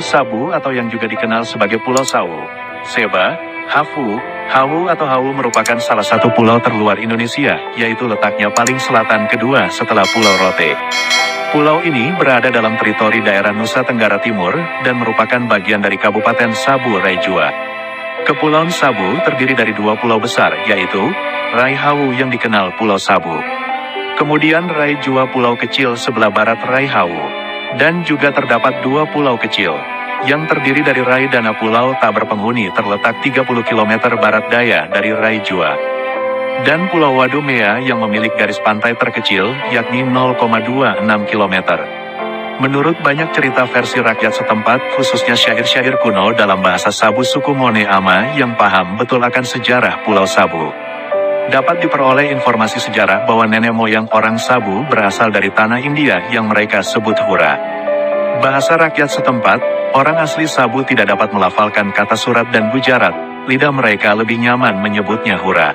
Sabu atau yang juga dikenal sebagai Pulau Sawu, Seba, Hawu atau Hawu merupakan salah satu pulau terluar Indonesia, yaitu letaknya paling selatan kedua setelah Pulau Rote. Pulau ini berada dalam teritori daerah Nusa Tenggara Timur dan merupakan bagian dari Kabupaten Sabu Rai Jua. Kepulauan Sabu terdiri dari dua pulau besar, yaitu Rai Hawu yang dikenal Pulau Sabu. Kemudian Rai Jua pulau kecil sebelah barat Rai Hawu. Dan juga terdapat dua pulau kecil, yang terdiri dari Rai Dana Pulau tak berpenghuni terletak 30 km barat daya dari Rai Jua. Dan Pulau Wadumea yang memiliki garis pantai terkecil, yakni 0,26 km. Menurut banyak cerita versi rakyat setempat, khususnya syair-syair kuno dalam bahasa Sabu suku Mone Ama yang paham betul akan sejarah Pulau Sabu. Dapat diperoleh informasi sejarah bahwa nenek moyang orang Sabu berasal dari tanah India yang mereka sebut Hura. Bahasa rakyat setempat, orang asli Sabu tidak dapat melafalkan kata surat dan Gujarat, lidah mereka lebih nyaman menyebutnya Hura.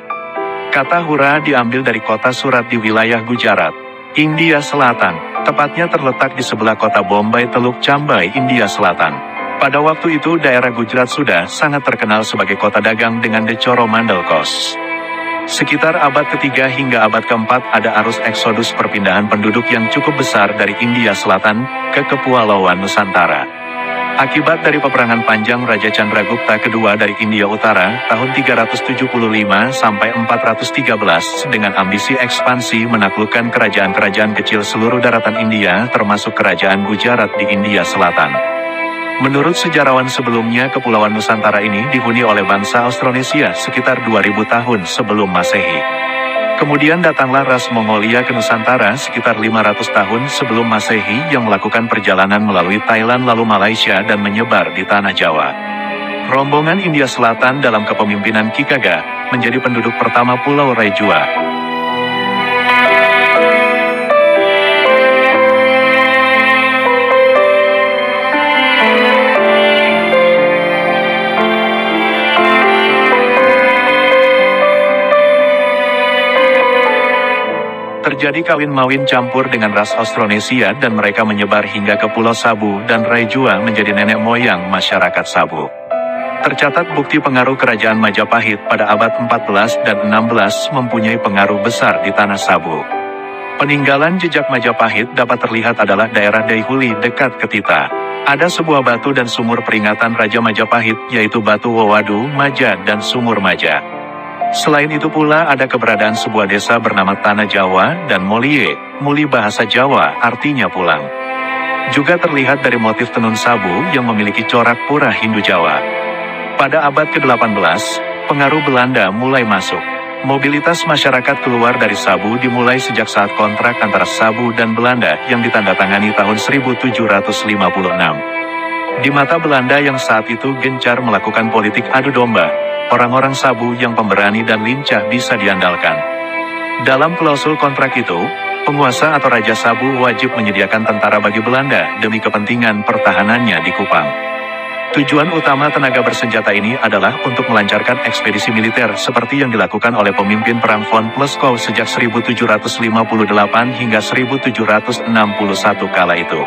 Kata Hura diambil dari kota Surat di wilayah Gujarat, India Selatan, tepatnya terletak di sebelah kota Bombay Teluk Chambai, India Selatan. Pada waktu itu daerah Gujarat sudah sangat terkenal sebagai kota dagang dengan Decoro Mandalkos. Sekitar abad ketiga hingga abad keempat ada arus eksodus perpindahan penduduk yang cukup besar dari India Selatan ke Kepulauan Nusantara. Akibat dari peperangan panjang Raja Chandragupta kedua dari India Utara tahun 375 sampai 413 dengan ambisi ekspansi menaklukkan kerajaan-kerajaan kecil seluruh daratan India termasuk kerajaan Gujarat di India Selatan. Menurut sejarawan sebelumnya, Kepulauan Nusantara ini dihuni oleh bangsa Austronesia sekitar 2000 tahun sebelum Masehi. Kemudian datanglah ras Mongolia ke Nusantara sekitar 500 tahun sebelum Masehi yang melakukan perjalanan melalui Thailand lalu Malaysia dan menyebar di tanah Jawa. Rombongan India Selatan dalam kepemimpinan Ki Kaga menjadi penduduk pertama Pulau Rai Jua. Terjadi kawin-mawin campur dengan ras Austronesia dan mereka menyebar hingga ke Pulau Sabu dan Rai Jua menjadi nenek moyang masyarakat Sabu. Tercatat bukti pengaruh kerajaan Majapahit pada abad 14 dan 16 mempunyai pengaruh besar di tanah Sabu. Peninggalan jejak Majapahit dapat terlihat adalah daerah Daihuli dekat Ketita. Ada sebuah batu dan sumur peringatan Raja Majapahit yaitu Batu Wawadu, Maja dan Sumur Maja. Selain itu pula ada keberadaan sebuah desa bernama Tanah Jawa dan Molie, Muli bahasa Jawa artinya pulang. Juga terlihat dari motif tenun Sabu yang memiliki corak pura Hindu Jawa. Pada abad ke-18, pengaruh Belanda mulai masuk. Mobilitas masyarakat keluar dari Sabu dimulai sejak saat kontrak antara Sabu dan Belanda yang ditandatangani tahun 1756. Di mata Belanda yang saat itu gencar melakukan politik adu domba, orang-orang Sabu yang pemberani dan lincah bisa diandalkan. Dalam klausul kontrak itu, penguasa atau Raja Sabu wajib menyediakan tentara bagi Belanda demi kepentingan pertahanannya di Kupang. Tujuan utama tenaga bersenjata ini adalah untuk melancarkan ekspedisi militer seperti yang dilakukan oleh pemimpin perang von Pleskov sejak 1758 hingga 1761 kala itu.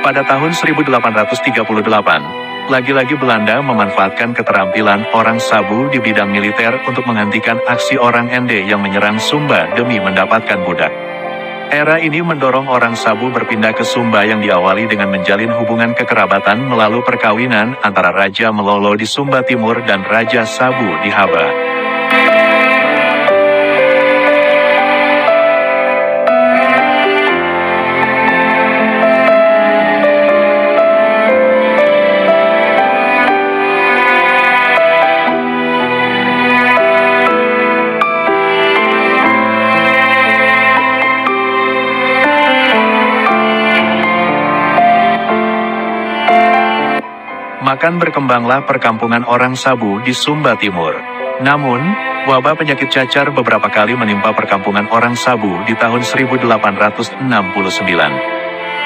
Pada tahun 1838, lagi-lagi Belanda memanfaatkan keterampilan orang Sabu di bidang militer untuk menghentikan aksi orang Ende yang menyerang Sumba demi mendapatkan budak. Era ini mendorong orang Sabu berpindah ke Sumba yang diawali dengan menjalin hubungan kekerabatan melalui perkawinan antara Raja Melolo di Sumba Timur dan Raja Sabu di Haba. Makan berkembanglah perkampungan orang Sabu di Sumba Timur. Namun, wabah penyakit cacar beberapa kali menimpa perkampungan orang Sabu di tahun 1869.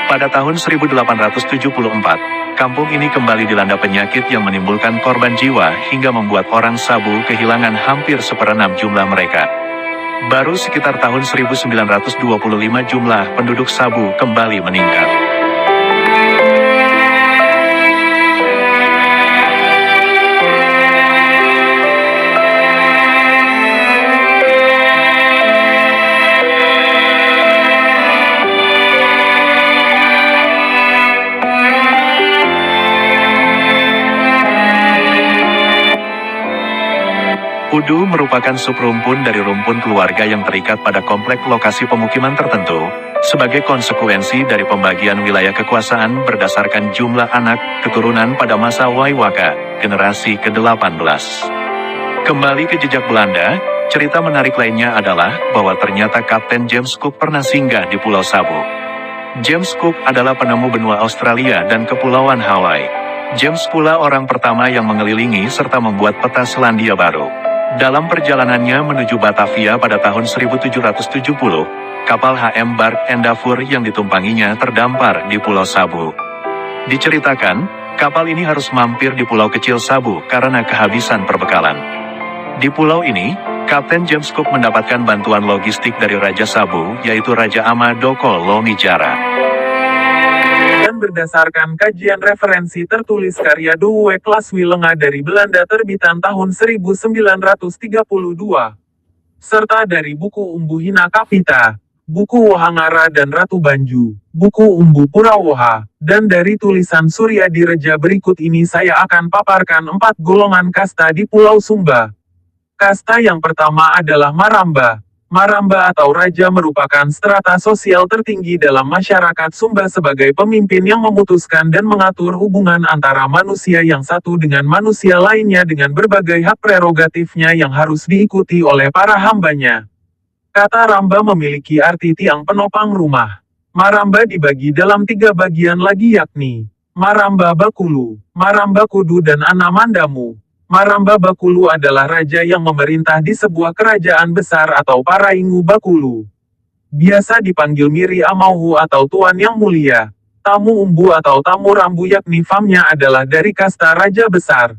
Pada tahun 1874, kampung ini kembali dilanda penyakit yang menimbulkan korban jiwa hingga membuat orang Sabu kehilangan hampir seperenam jumlah mereka. Baru sekitar tahun 1925 jumlah penduduk Sabu kembali meningkat. Kudu merupakan subrumpun dari rumpun keluarga yang terikat pada komplek lokasi pemukiman tertentu, sebagai konsekuensi dari pembagian wilayah kekuasaan berdasarkan jumlah anak keturunan pada masa Waiwaka, generasi ke-18. Kembali ke jejak Belanda, cerita menarik lainnya adalah bahwa ternyata Kapten James Cook pernah singgah di Pulau Sabu. James Cook adalah penemu benua Australia dan Kepulauan Hawaii. James pula orang pertama yang mengelilingi serta membuat peta Selandia Baru. Dalam perjalanannya menuju Batavia pada tahun 1770, kapal HM Bark Endeavour yang ditumpanginya terdampar di Pulau Sabu. Diceritakan, kapal ini harus mampir di pulau kecil Sabu karena kehabisan perbekalan. Di pulau ini, Kapten James Cook mendapatkan bantuan logistik dari Raja Sabu, yaitu Raja Amadoko Lomijara. Dan berdasarkan kajian referensi tertulis karya Douwe Klaswilenga dari Belanda terbitan tahun 1932, serta dari buku Umbu Hina Kapita, buku Wohangara dan Ratu Banju, buku Umbu Purawoha, dan dari tulisan Surya Direja berikut ini saya akan paparkan 4 golongan kasta di Pulau Sumba. Kasta yang pertama adalah Maramba. Maramba atau Raja merupakan strata sosial tertinggi dalam masyarakat Sumba sebagai pemimpin yang memutuskan dan mengatur hubungan antara manusia yang satu dengan manusia lainnya dengan berbagai hak prerogatifnya yang harus diikuti oleh para hambanya. Kata Ramba memiliki arti tiang penopang rumah. Maramba dibagi dalam 3 bagian lagi yakni Maramba Bakulu, Maramba Kudu dan Anamandamu. Maramba Bakulu adalah raja yang memerintah di sebuah kerajaan besar atau Paraingu Bakulu. Biasa dipanggil Miri Amauhu atau Tuan yang Mulia. Tamu Umbu atau Tamu Rambu yakni famnya adalah dari kasta raja besar.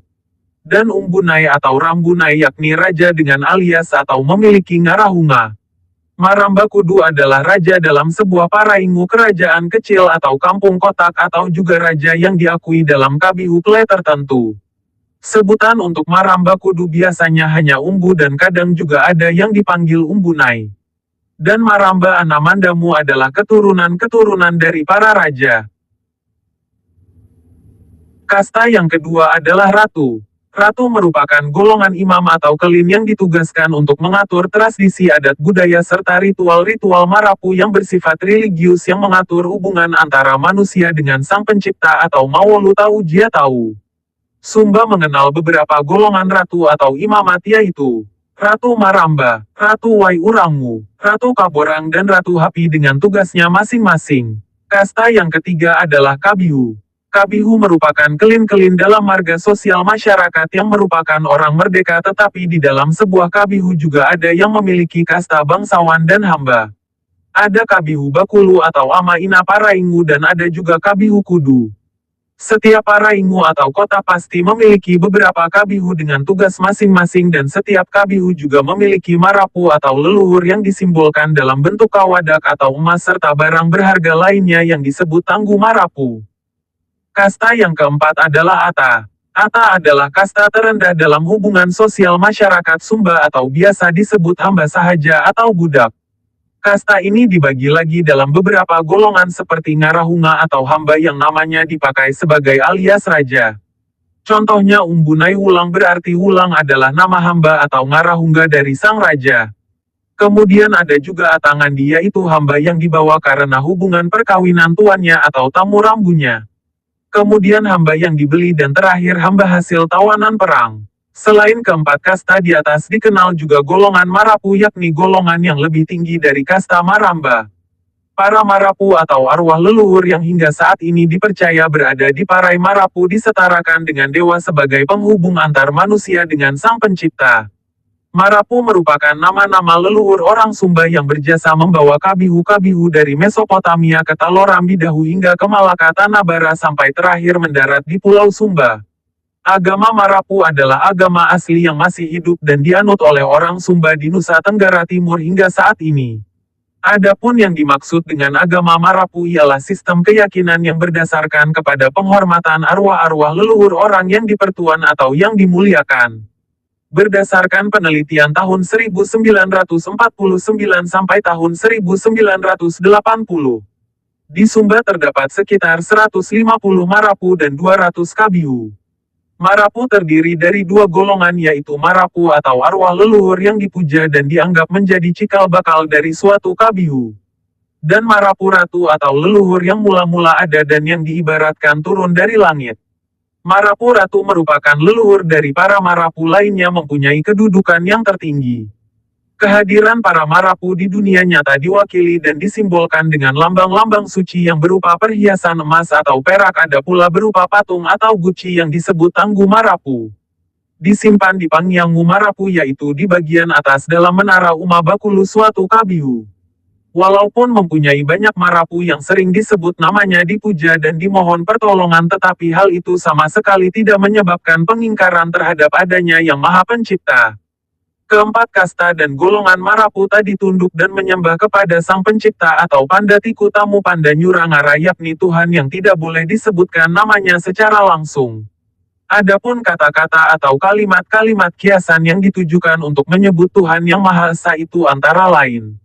Dan Umbunai atau Rambunai yakni raja dengan alias atau memiliki ngarahunga. Maramba Kudu adalah raja dalam sebuah Paraingu kerajaan kecil atau kampung kotak atau juga raja yang diakui dalam kabihu kle tertentu. Sebutan untuk Maramba Kudu biasanya hanya Umbu dan kadang juga ada yang dipanggil Umbunai. Dan Maramba Anamandamu adalah keturunan-keturunan dari para raja. Kasta yang kedua adalah Ratu. Ratu merupakan golongan imam atau kelin yang ditugaskan untuk mengatur tradisi adat budaya serta ritual-ritual Marapu yang bersifat religius yang mengatur hubungan antara manusia dengan Sang Pencipta atau Mawolu Tau Jia Tau. Sumba mengenal beberapa golongan ratu atau imamat yaitu Ratu Maramba, Ratu Wai Urangu, Ratu Kaborang dan Ratu Hapi dengan tugasnya masing-masing. Kasta yang ketiga adalah Kabihu. Kabihu merupakan kelin-kelin dalam marga sosial masyarakat yang merupakan orang merdeka tetapi di dalam sebuah Kabihu juga ada yang memiliki kasta bangsawan dan hamba. Ada Kabihu Bakulu atau Ama Ina Paraingu dan ada juga Kabihu Kudu. Setiap Paraingu atau kota pasti memiliki beberapa kabihu dengan tugas masing-masing dan setiap kabihu juga memiliki marapu atau leluhur yang disimbolkan dalam bentuk kawadak atau emas serta barang berharga lainnya yang disebut tanggu marapu. Kasta yang keempat adalah Ata. Ata adalah kasta terendah dalam hubungan sosial masyarakat Sumba atau biasa disebut hamba sahaja atau budak. Kasta ini dibagi lagi dalam beberapa golongan seperti Ngarahunga atau hamba yang namanya dipakai sebagai alias raja. Contohnya Umbunai Wulang berarti Wulang adalah nama hamba atau Ngarahunga dari sang raja. Kemudian ada juga Atangandi yaitu hamba yang dibawa karena hubungan perkawinan tuannya atau tamu rambunya. Kemudian hamba yang dibeli dan terakhir hamba hasil tawanan perang. Selain keempat kasta di atas dikenal juga golongan Marapu yakni golongan yang lebih tinggi dari kasta Maramba. Para Marapu atau arwah leluhur yang hingga saat ini dipercaya berada di Parai Marapu disetarakan dengan dewa sebagai penghubung antar manusia dengan Sang Pencipta. Marapu merupakan nama-nama leluhur orang Sumba yang berjasa membawa kabihu-kabihu dari Mesopotamia ke Talorambidahu hingga ke Malaka Tanabara sampai terakhir mendarat di Pulau Sumba. Agama Marapu adalah agama asli yang masih hidup dan dianut oleh orang Sumba di Nusa Tenggara Timur hingga saat ini. Adapun yang dimaksud dengan agama Marapu ialah sistem keyakinan yang berdasarkan kepada penghormatan arwah-arwah leluhur orang yang dipertuan atau yang dimuliakan. Berdasarkan penelitian tahun 1949 sampai tahun 1980, di Sumba terdapat sekitar 150 Marapu dan 200 Kabihu. Marapu terdiri dari dua golongan yaitu Marapu atau arwah leluhur yang dipuja dan dianggap menjadi cikal bakal dari suatu kabihu. Dan Marapu ratu atau leluhur yang mula-mula ada dan yang diibaratkan turun dari langit. Marapu ratu merupakan leluhur dari para Marapu lainnya mempunyai kedudukan yang tertinggi. Kehadiran para Marapu di dunia nyata diwakili dan disimbolkan dengan lambang-lambang suci yang berupa perhiasan emas atau perak, ada pula berupa patung atau guci yang disebut Tanggu Marapu. Disimpan di Pangyangu Marapu yaitu di bagian atas dalam menara Uma Bakulu suatu kabihu. Walaupun mempunyai banyak Marapu yang sering disebut namanya dipuja dan dimohon pertolongan, tetapi hal itu sama sekali tidak menyebabkan pengingkaran terhadap adanya Yang Maha Pencipta. Keempat kasta dan golongan Marapu tadi tunduk dan menyembah kepada Sang Pencipta atau Pandatiku Tamu Pandanyurangara, yakni Tuhan yang tidak boleh disebutkan namanya secara langsung. Adapun kata-kata atau kalimat-kalimat kiasan yang ditujukan untuk menyebut Tuhan Yang Maha Esa itu antara lain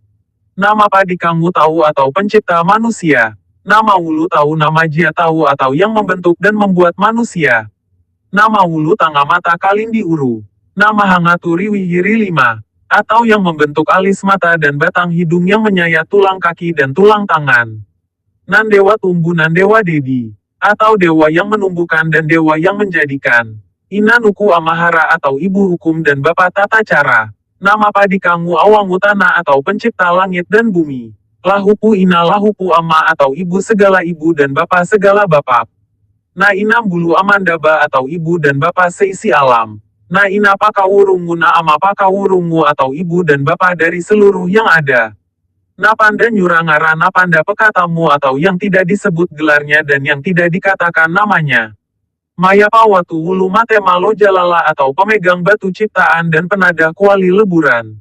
nama Padikangu Tahu atau pencipta manusia, nama Wulu Tahu, nama Jia Tahu atau yang membentuk dan membuat manusia, nama Wulu Tanga Mata Kalindi Uru, nama Hangaturi Wihiri Lima, atau yang membentuk alis mata dan batang hidung yang menyayat tulang kaki dan tulang tangan. Nandewa Tumbu Nandewa Dedi, atau dewa yang menumbuhkan dan dewa yang menjadikan. Inanuku Amahara atau ibu hukum dan bapa tata cara. Nama Padikangu Awangu Tanah atau pencipta langit dan bumi. Lahupu Ina Lahupu Ama atau ibu segala ibu dan bapa segala bapak. Na Ina Bulu Amandaba atau ibu dan bapa seisi alam. Na Ina Pakawurungu Na Ama Pakawurungu atau ibu dan bapa dari seluruh yang ada. Na Panda Nyurangara Na Panda Pekatamu atau yang tidak disebut gelarnya dan yang tidak dikatakan namanya. Mayapa Watu Wulu Matema Lojalala atau pemegang batu ciptaan dan penada kuali leburan.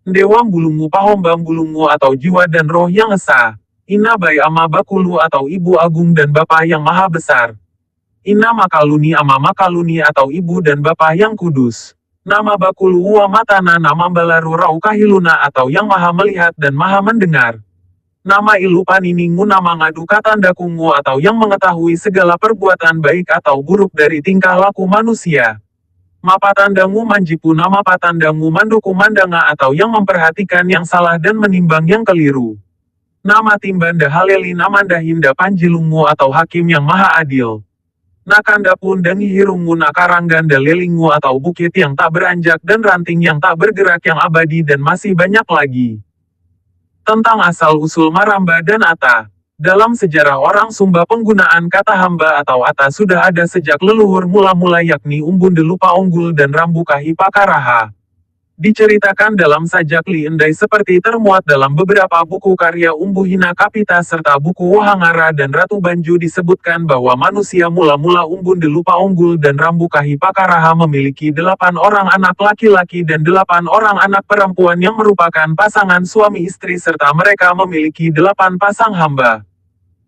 Dewa Bulungu Pahombang Bulungu atau jiwa dan roh yang esa. Ina Bai Ama Bakulu atau ibu agung dan bapa yang maha besar. Ina Makaluni Ama Makaluni atau ibu dan bapa yang kudus. Nama Bakulu Uwa Matana nama Balaru Rau Kahiluna atau yang maha melihat dan maha mendengar. Nama Ilu Paniningu nama Ngadu Katandakungu atau yang mengetahui segala perbuatan baik atau buruk dari tingkah laku manusia. Mapatandangu Manjipu nama Patandangu Manduku Mandanga atau yang memperhatikan yang salah dan menimbang yang keliru. Nama Timbanda Haleli Namanda Hinda Panjilungu atau Hakim yang Maha Adil. Nakanda Pundangi Hirungu Nakarangganda Lelingu atau bukit yang tak beranjak dan ranting yang tak bergerak yang abadi dan masih banyak lagi. Tentang asal-usul Maramba dan Ata. Dalam sejarah orang Sumba penggunaan kata hamba atau Ata sudah ada sejak leluhur mula-mula yakni Umbunde Lupa Unggul dan Rambukahi Pakaraha. Diceritakan dalam sajak Li Endai seperti termuat dalam beberapa buku karya Umbuhina Kapita serta buku Wohangara dan Ratu Banju disebutkan bahwa manusia mula-mula Umbunde Lupa Unggul dan Rambukahi Pakaraha memiliki 8 orang anak laki-laki dan 8 orang anak perempuan yang merupakan pasangan suami istri serta mereka memiliki 8 pasang hamba.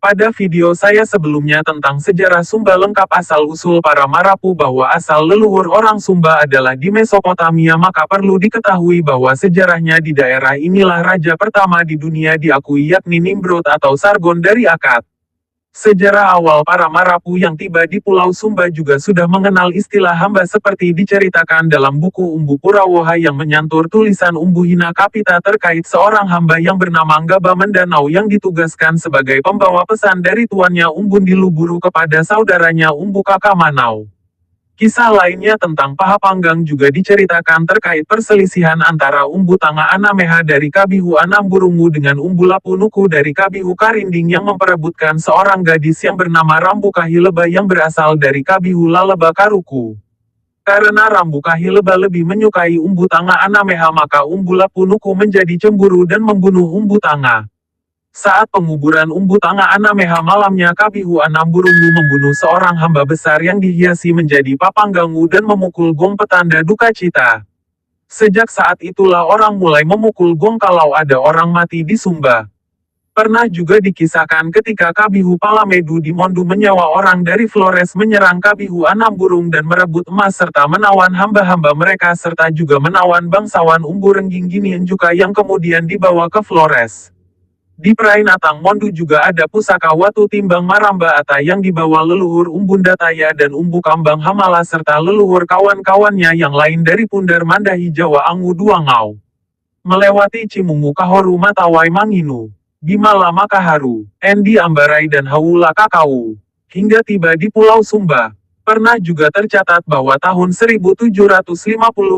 Pada video saya sebelumnya tentang sejarah Sumba lengkap asal-usul para Marapu bahwa asal leluhur orang Sumba adalah di Mesopotamia, maka perlu diketahui bahwa sejarahnya di daerah inilah raja pertama di dunia diakui yakni Nimrod atau Sargon dari Akkad. Sejarah awal para Marapu yang tiba di Pulau Sumba juga sudah mengenal istilah hamba seperti diceritakan dalam buku Umbu Purawoha yang menyantur tulisan Umbuhina Kapita terkait seorang hamba yang bernama Nggaba Mendanau yang ditugaskan sebagai pembawa pesan dari tuannya Umbun di Luburu kepada saudaranya Umbu Kakamanau. Kisah lainnya tentang Pahapanggang juga diceritakan terkait perselisihan antara Umbu Tanga Anameha dari Kabihu Anamburungu dengan Umbu Lapunuku dari Kabihu Karinding yang memperebutkan seorang gadis yang bernama Rambukahi Leba yang berasal dari Kabihu Laleba Karuku. Karena Rambukahi Leba lebih menyukai Umbu Tanga Anameha maka Umbu Lapunuku menjadi cemburu dan membunuh Umbu Tanga. Saat penguburan Umbu Tanga Anameha malamnya Kabihu Anamburungu membunuh seorang hamba besar yang dihiasi menjadi papanggangu dan memukul gong petanda duka cita. Sejak saat itulah orang mulai memukul gong kalau ada orang mati di Sumba. Pernah juga dikisahkan ketika Kabihu Palamedu di Mondu menyewa orang dari Flores menyerang Kabihu Anamburung dan merebut emas serta menawan hamba-hamba mereka serta juga menawan bangsawan Umbu Rengging Ginian juga yang kemudian dibawa ke Flores. Di Prainatang Mondu juga ada pusaka watu timbang Maramba Ata yang dibawa leluhur Umbunda Taya dan Umbu Kambang Hamala serta leluhur kawan-kawannya yang lain dari Pundar Mandahi Jawa Angu Duangau. Melewati Cimungu Kahoru Matawai Manginu, Bimala Makaharu, Endi Ambarai dan Hawula Kakau. Hingga tiba di Pulau Sumba. Pernah juga tercatat bahwa tahun 1750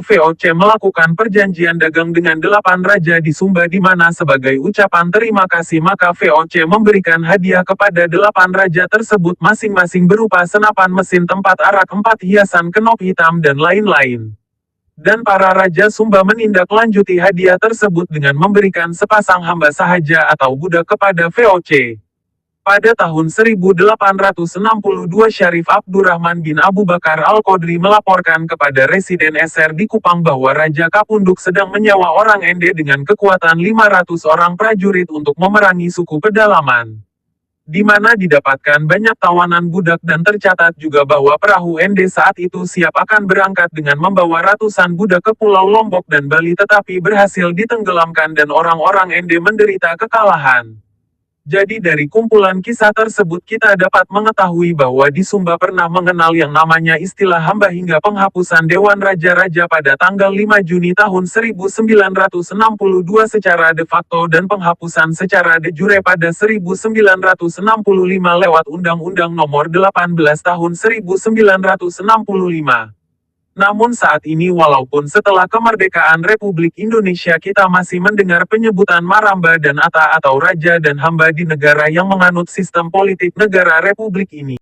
VOC melakukan perjanjian dagang dengan 8 raja di Sumba di mana sebagai ucapan terima kasih maka VOC memberikan hadiah kepada 8 raja tersebut masing-masing berupa senapan mesin tempat arak 4 hiasan kenop hitam dan lain-lain. Dan para raja Sumba menindaklanjuti hadiah tersebut dengan memberikan sepasang hamba sahaja atau budak kepada VOC. Pada tahun 1862 Syarif Abdurrahman bin Abu Bakar Al-Qodri melaporkan kepada Residen SR di Kupang bahwa Raja Kapunduk sedang menyewa orang Ende dengan kekuatan 500 orang prajurit untuk memerangi suku pedalaman. Di mana didapatkan banyak tawanan budak dan tercatat juga bahwa perahu Ende saat itu siap akan berangkat dengan membawa ratusan budak ke Pulau Lombok dan Bali tetapi berhasil ditenggelamkan dan orang-orang Ende menderita kekalahan. Jadi dari kumpulan kisah tersebut kita dapat mengetahui bahwa di Sumba pernah mengenal yang namanya istilah hamba hingga penghapusan Dewan Raja-Raja pada tanggal 5 Juni tahun 1962 secara de facto dan penghapusan secara de jure pada 1965 lewat Undang-Undang Nomor 18 Tahun 1965. Namun saat ini walaupun setelah kemerdekaan Republik Indonesia kita masih mendengar penyebutan Maramba dan Ata atau Raja dan Hamba di negara yang menganut sistem politik negara Republik ini.